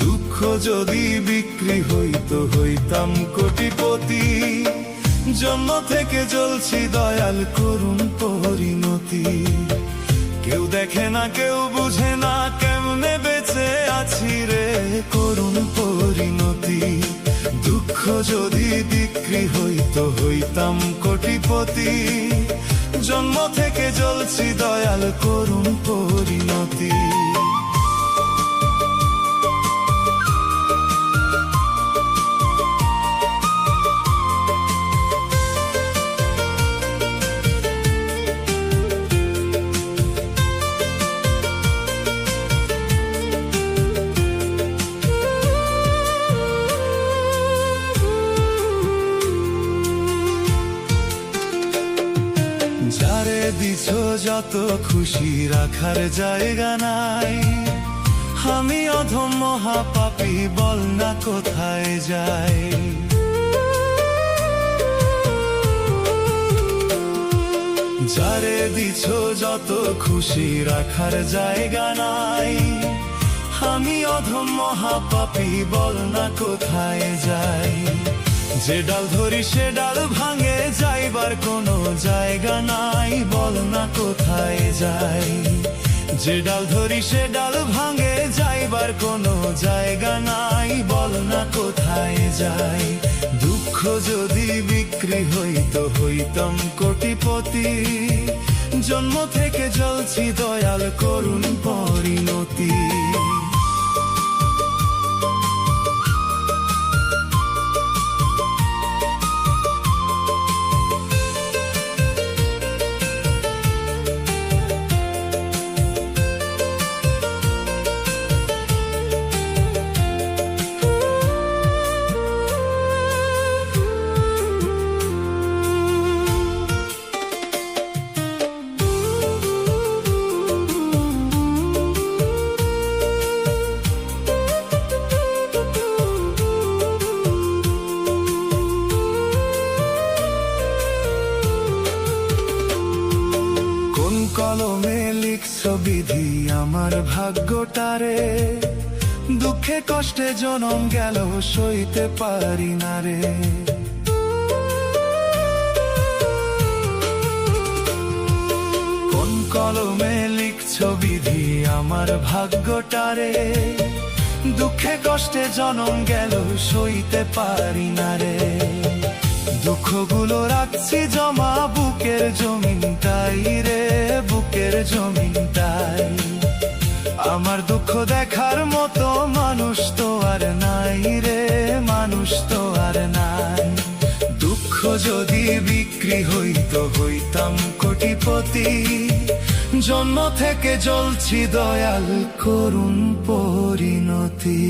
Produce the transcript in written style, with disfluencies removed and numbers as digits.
দুঃখ যদি বিক্রি হইতো হইতাম কোটিপতি। জন্ম থেকে জ্বলছি দয়াল করুণ পরিণতি। কেউ দেখে না কেউ বুঝে না কেমনে বেঁচে আছি রে করুণ পরিণতি। দুঃখ যদি বিক্রি হইতো হইতাম কোটিপতি। জন্ম থেকে জ্বলছি দয়াল করুণ পরিণতি। যারে দিছ যত খুশি রাখার জায়গা নাই। আমি অধম মহাপাপী বল না কোথায় যাই। যারে দিছ যত খুশি রাখার জায়গা নাই। আমি অধম মহাপাপী বল না কোথায় যাই। যে ডাল ধরি সে ডাল ভাঙে যাইবার কোনো জায়গা নাই। বল না কোথায় যাই। যে ডাল ধরি সে ডাল ভাঙে যাইবার কোনো জায়গা নাই। বল না কোথায় যাই। দুঃখ যদি বিক্রি হইতো হইতাম কোটিপতি। জন্ম থেকে জ্বলছি দয়াল করুণ পরিণতি। কলমে লিখছ বিধি আমার ভাগ্যটারে। দুঃখে কষ্টে জনম গেল সইতে পারি না রে। কোন কলমে লিখছ বিধি আমার ভাগ্যটারে। দুঃখে কষ্টে জনম গেল সইতে পারি না রে। দুঃখগুলো রাখছি জমা বুকের জমিনটাই রে বুকের জমিনটাই। আমার দুঃখ দেখার মতো মানুষ তো আর নাই রে মানুষ তো আর নাই। দুঃখ যদি বিক্রি হইতো হইতাম কোটিপতি। জন্ম থেকে জ্বলছি দয়াল করুণ পরিণতি।